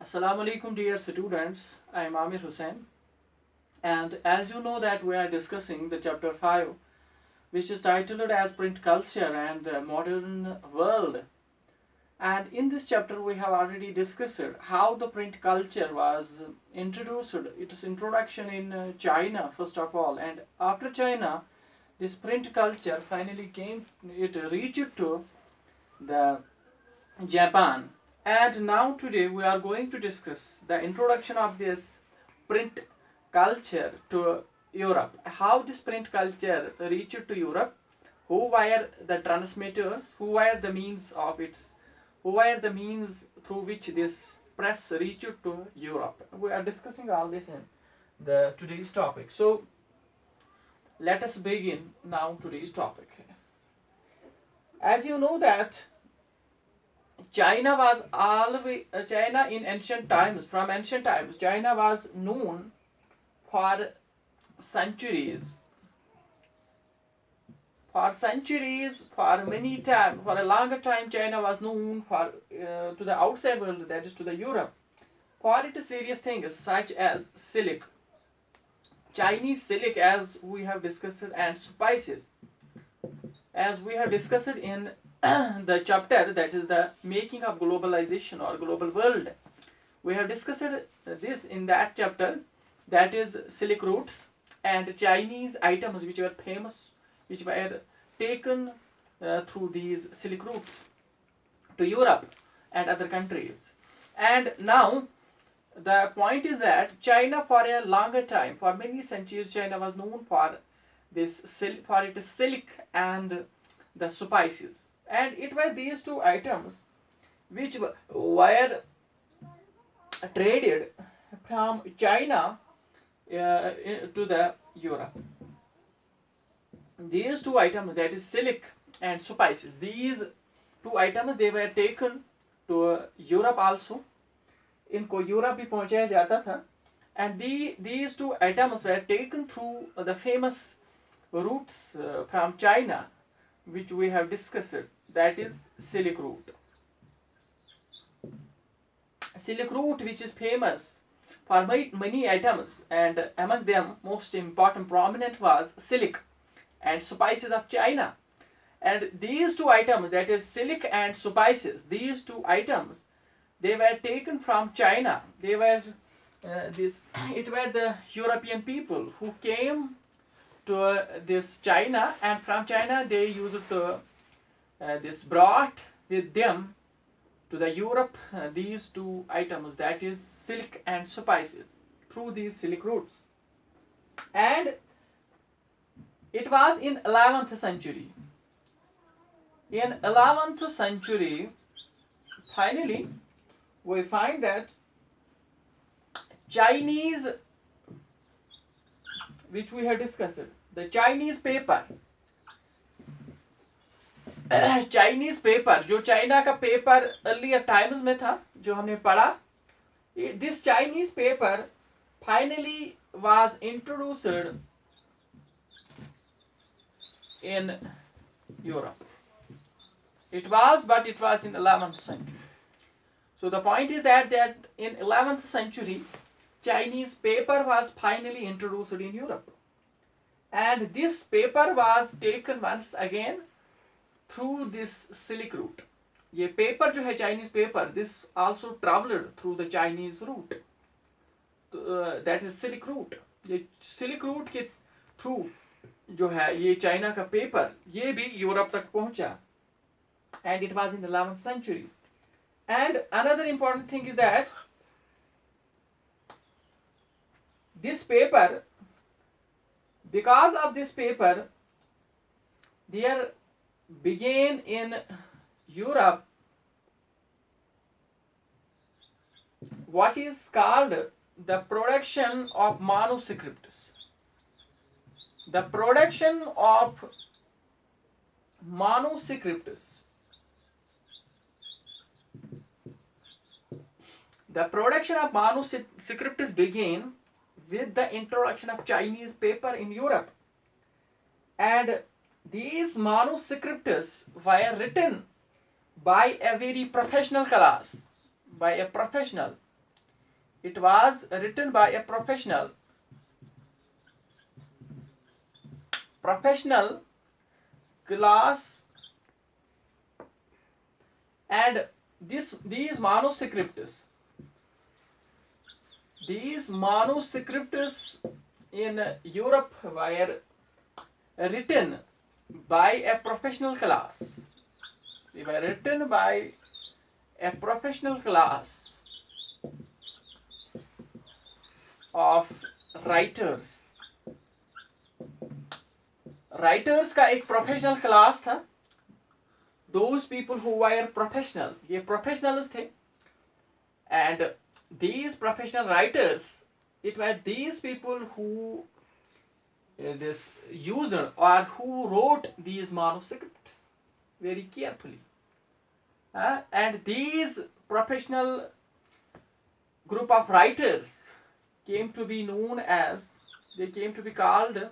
Assalamu alaikum dear students, I am Amir Hussain, and as you know that we are discussing the chapter 5 which is titled as Print Culture and the Modern World. And in this chapter we have already discussed how the print culture was introduced, its introduction in China first of all, and after China this print culture finally reached to the Japan. And now today we are going to discuss the introduction of this print culture to Europe. How this print culture reached to Europe, who were the transmitters, who were the means of its, who were the means through which this press reached to Europe. We are discussing all this in the today's topic. So let us begin now today's topic. As you know that China was always China in ancient times. From ancient times, China was known for centuries, for many time, for a longer time. China was known for to the outside world, that is to the Europe, for its various things such as silk, Chinese silk, as we have discussed, and spices, as we have discussed in the chapter that is the making of globalization or global world. We have discussed this in that chapter, that is silk routes and Chinese items which were famous, which were taken through these silk routes to Europe and other countries. And now the point is that China, for a longer time, for many centuries, China was known for for its silk and the spices, and it were these two items which were traded from China to the Europe. These two items, that is silk and spices, these two items they were taken to Europe also. इनको Europe भी पहुंचाया जाता था, and these two items were taken through the famous routes from China, which we have discussed, that is Silk Route. Silk Route, which is famous for many items, and among them most important prominent was silk and spices of China. And these two items, that is silk and spices, these two items, they were taken from China. They were it were the European people who came to this China, and from China they used to this brought with them to the Europe these two items, that is silk and spices, through these silk routes. And it was in 11th century. In 11th century, finally, we find that Chinese, which we have discussed, the Chinese paper, Chinese paper, जो China का paper earlier times में था, जो हमने पढ़ा, this Chinese paper finally was introduced in Europe. It was, but it was in 11th century. So the point is that in 11th century, Chinese paper was finally introduced in Europe. And this paper was taken once again through this silk route. ये paper जो है Chinese paper, this also travelled through the Chinese route, that is silk route. ये silk route के through जो है ये China का paper, ये भी यूरोप तक पहुंचा. And it was in the 11th century. And another important thing is that this paper, because of this paper, there began in Europe what is called the production of manuscripts. The production of manuscripts. The production of manuscripts began with the introduction of Chinese paper in Europe. And these manuscripts were written by a very professional class, by a professional. It was written by a professional class, and these manuscripts in Europe were written by a professional class. They were written by a professional class of writers. Writers का एक professional class था. Those people who were professional, ये professionals थे. And these professional writers, it were these people who this user or who wrote these manuscripts very carefully. And these professional group of writers came to be known as, they came to be called,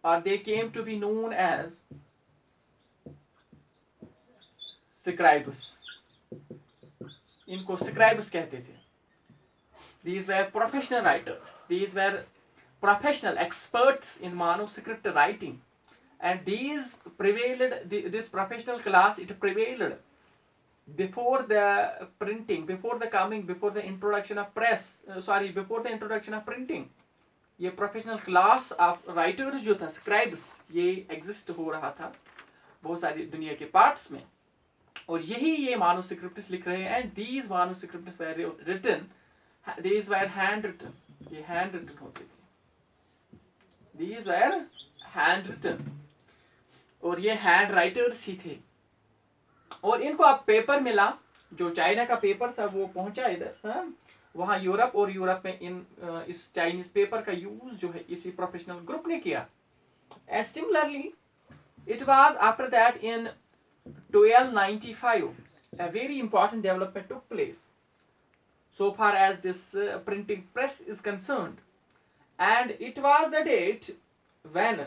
or they came to be known as scribes. इनको scribes कहते थे. These were professional writers. These were professional experts in manuscript writing, and these prevailed. This professional class, it prevailed before the printing, before the introduction of press. Before the introduction of printing. ये professional class of writers जो था, scribes, ये exist हो रहा था बहुत सारी दुनिया के पार्ट्स में, और यही ये manuscripts लिख रहे हैं. And these manuscripts were written, these were hand written. ये हैंड रिटन होते थे. These were hand written, और ये हैंड राइटर्स ही थे. और इनको अब पेपर मिला, जो चाइना का पेपर था वो पहुंचा इधर, वहां यूरोप, और यूरोप में इस चाइनीज पेपर का यूज जो है इसी प्रोफेशनल ग्रुप ने किया. And similarly it was after that in 1295 a very important development took place so far as this printing press is concerned, and it was the date when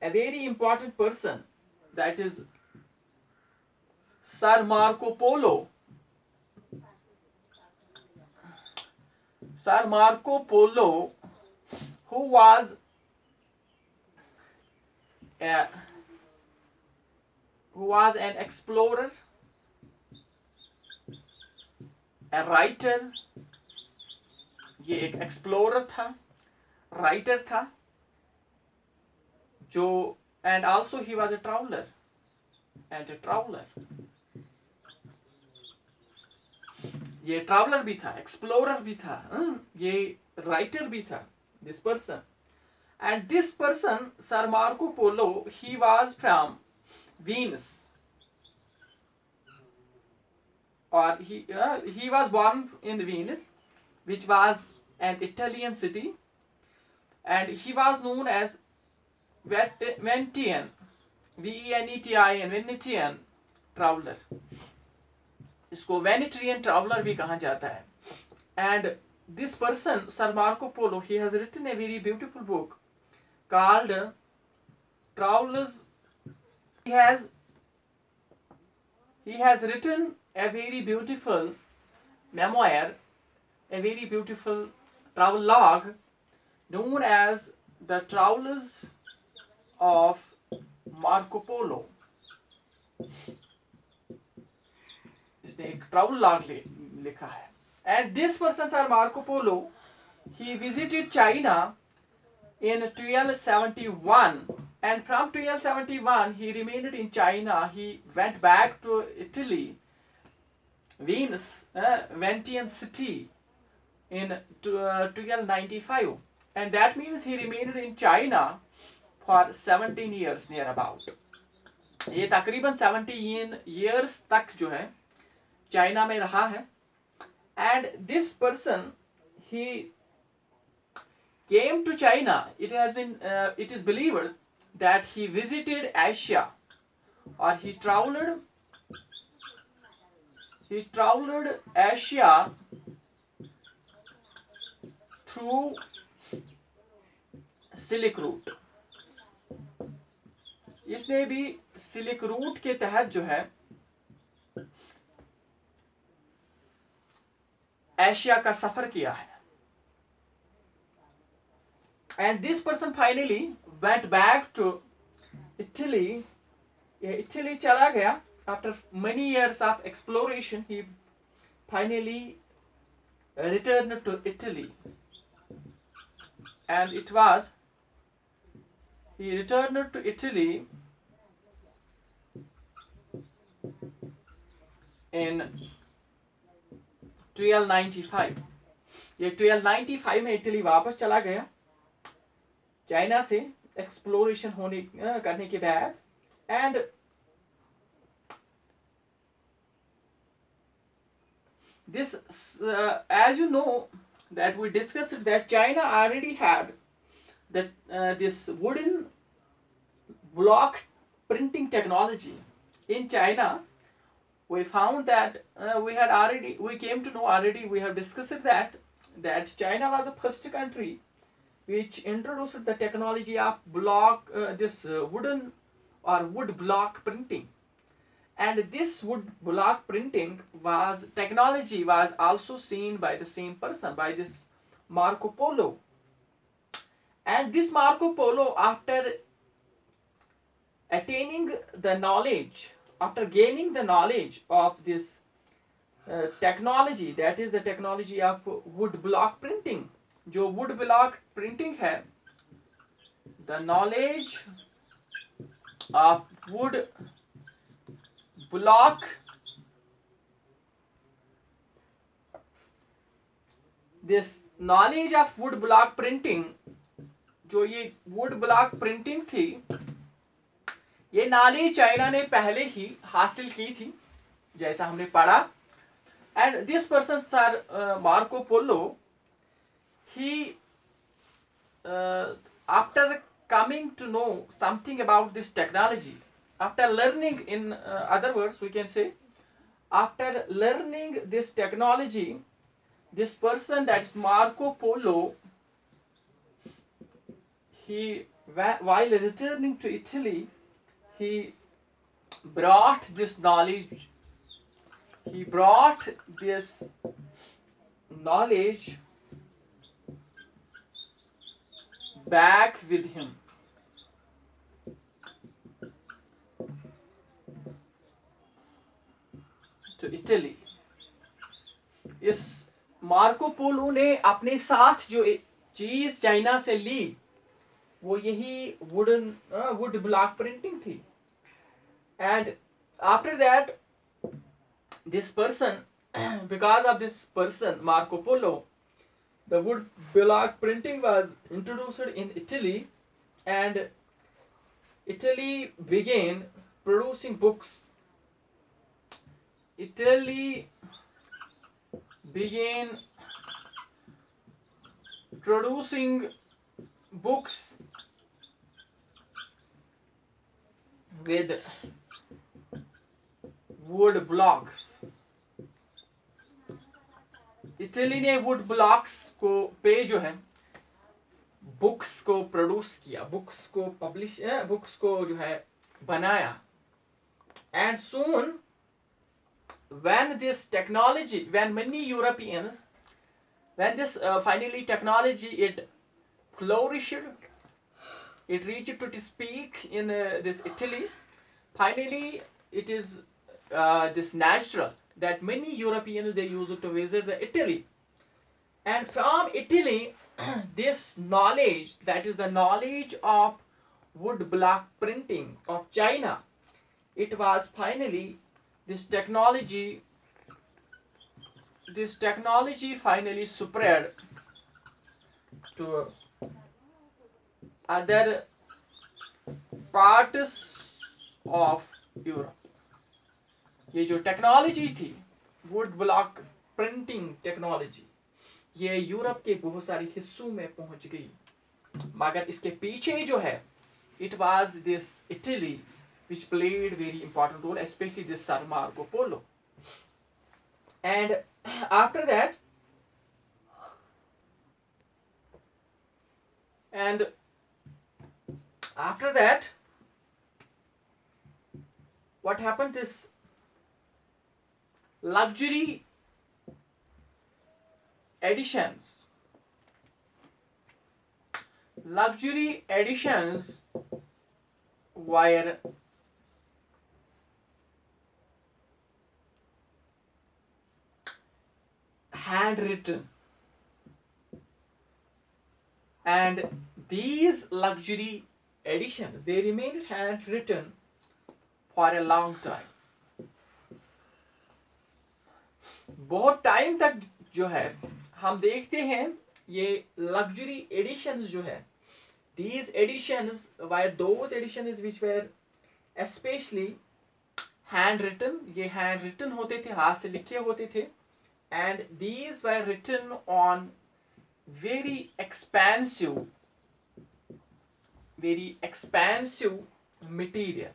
a very important person, that is Sir Marco Polo, who was an explorer, a writer. ये एक explorer था, writer था, जो, and also he was a traveler, ये traveller भी था, explorer भी था, ये राइटर भी था, this person. And this person, sir Marco Polo, he was from Venus, or he was born in Venice, which was an Italian city, and he was known as Venetian, Venetian, Venetian traveler. इसको वेनेट्रियन traveller भी कहा जाता है. And this person, sir Marco Polo, he has written a very beautiful book called Travelers. He has written a very beautiful memoir, a very beautiful travel log known as The Travels of Marco Polo. इसने एक travel log लिखा है. And this person, sir Marco Polo, he visited China in 1271, and from 1271 he remained in China. He went back to Italy, Venus, Venetian city, in 1295, and that means he remained in China for 17 years near about. ये तकरीबन 17 years तक जो है China में रहा है. And this person, he came to China. It is believed that he visited Asia, or he traveled Asia through Silk Route. इसने भी सिल्क रूट के तहत जो है एशिया का सफर किया है. And this person finally went back to Italy. Italy चला गया. After many years of exploration, he finally returned to Italy. And he returned to Italy in 1295. ये 1295 में इटली वापस चला गया चाइना से एक्सप्लोरेशन करने के बाद. And this, as you know, that we discussed that China already had that this wooden block printing technology. In China, we found that we came to know already, we have discussed that China was the first country which introduced the technology of wooden or wood block printing. And this wood block printing technology was also seen by the same person, by this Marco Polo. And this Marco Polo, after gaining the knowledge of this technology, that is the technology of wood block printing. जो wood block printing है, the knowledge of wood block, this knowledge of wood block printing, जो ये wood block printing थी, ये knowledge China ने पहले ही हासिल की थी जैसा हमने पढ़ा. And this person, Sir Marco Polo, he after coming to know something about this technology, after learning, in other words we can say, after learning this technology, this person, that is Marco Polo, he, while returning to Italy, he brought this knowledge back with him. To Italy. इस Marco Polo ने अपने साथ जो चीज China से ली वो यही would block printing थी. And after that, this person, because of this person Marco Polo, the wood block printing was introduced in Italy, and Italy began producing books. Italy began producing books with wood blocks. Italy ने would blocks को पे जो है books को produce किया, books को जो है बनाया. And soon, when this technology, when many Europeans, when this finally technology, it flourished, it reached to its peak in this Italy. Finally, it is this natural that many Europeans, they used to visit the Italy. And from Italy, this knowledge, that is the knowledge of wood block printing of China, it was finally, this technology finally spread to other parts of Europe. ये जो technology थी would block printing technology, ये Europe के बहुत सारे हिस्सों में पहुंच गई, मगर इसके पीछे जो है it was this Italy which played very important role, especially this Sir Marco Polo. And after that, what happened, this luxury editions. Luxury editions were handwritten, and these luxury editions, they remained handwritten for a long time. बहुत time तक जो है हम देखते हैं ये luxury editions जो है, these editions were those editions which were especially handwritten. ये handwritten होते थे, हाथ से लिखे होते थे, and these were written on very expansive material.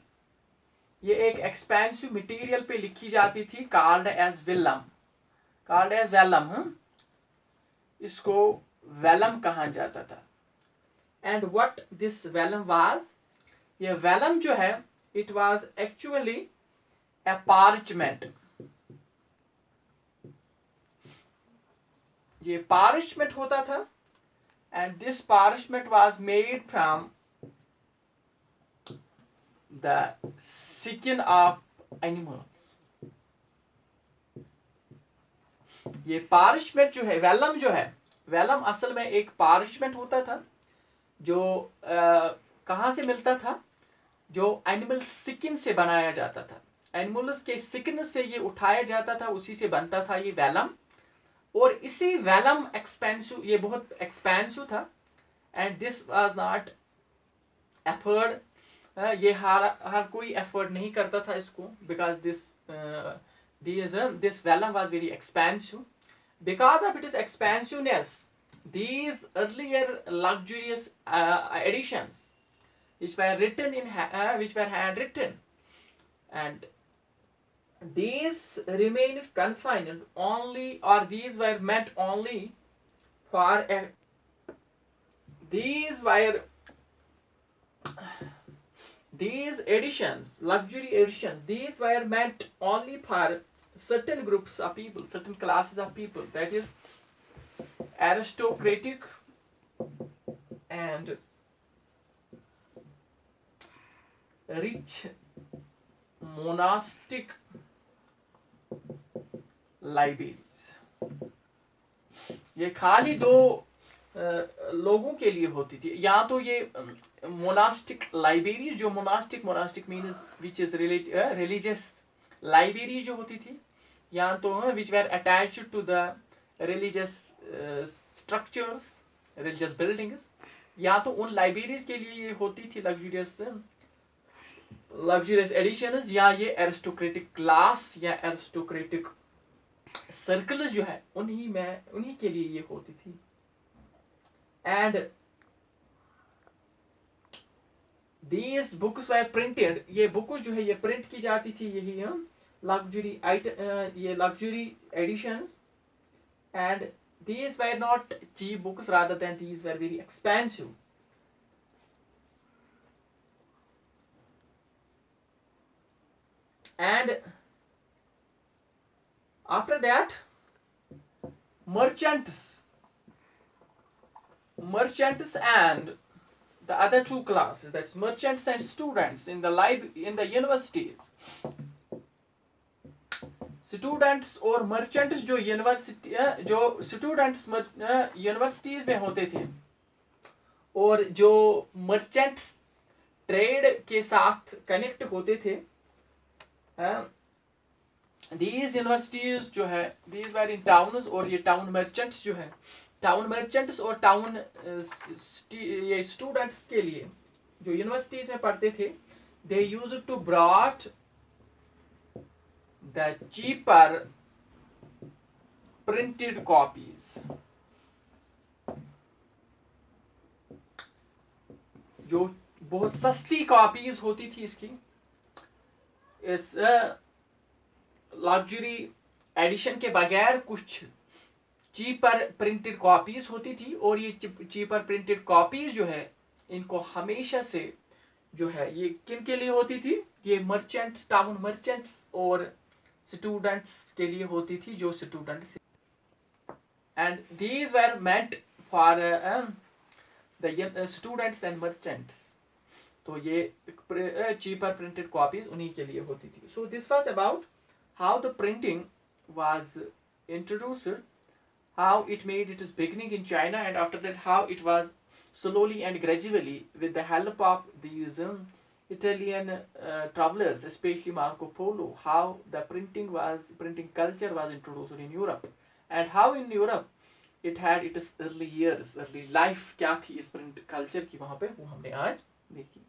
ये एक expansive material पे लिखी जाती थी, called as vellum. इसको vellum कहा जाता था. And what this vellum was? ये vellum जो है, it was actually a parchment. ये parchment होता था, and this parchment was made from the skin of animals. ये parchment जो है, vellum जो है, vellum असल में एक parchment होता था जो कहाँ से मिलता था, जो एनिमल स्किन से बनाया जाता था. एनिमल्स के स्किन से ये उठाया जाता था, उसी से बनता था ये वेलम. और इसी वेलम एक्सपेंसिव, ये बहुत एक्सपेंसिव था, and this was not afford. ये हर कोई एफर्ड नहीं करता था इसको, because this vellum was very expensive. Because of it is expensiveness, these earlier luxurious editions which were handwritten, and these remained confined only, or these were meant only for these editions, luxury editions, these were meant only for certain groups of people, certain classes of people, that is aristocratic and rich monastic libraries. ये खाली दो लोगों के लिए होती थी. या तो ये मोनास्टिक लाइब्रेरी, जो monastic means which is religious library जो होती थी, या तो which were attached to the religious structures, religious buildings, या तो उन लाइब्रेरीज के लिए ये होती थी लग्जरियस एडिशंस, या ये एरिस्टोक्रेटिक क्लास या एरिस्टोक्रेटिक सर्कल जो है उन्हीं के लिए ये होती थी. And these books were printed, ये बुक्स जो है ये प्रिंट की जाती थी, यही ये luxury editions. And these were not cheap books, rather than these were very expensive. And after that, merchants and the other two classes, that's merchants and students in the universities. Students और merchants जो students universities में होते थे, और जो merchants trade के साथ connect होते थे, these यूनिवर्सिटीज जो है, these were in towns, और ये टाउन मर्चेंट्स जो है, टाउन मर्चेंट्स और टाउन ये स्टूडेंट्स के लिए जो यूनिवर्सिटीज में पढ़ते थे, they used to brought the cheaper printed copies. जो बहुत सस्ती कॉपीज होती थी इसकी, इस लग्जरी एडिशन के बगैर कुछ चीपर प्रिंटेड कॉपीज होती थी. और ये चीपर प्रिंटेड कॉपीज जो है, इनको हमेशा से जो है ये किन के लिए होती थी, ये मर्चेंट्स, टाउन मर्चेंट्स और स्टूडेंट्स के लिए होती थी, जो students. and these were meant for the students and merchants. तो ये cheaper printed copies उन्हीं के लिए होती थी. So this was about how the printing was introduced, how it made its beginning in China, and after that how it was slowly and gradually, with the help of these Italian travelers, especially Marco Polo, how the printing culture was introduced in Europe, and how in Europe it had its early years, early life क्या थी इस print culture की वहाँ पे, वो हमने आज देखी.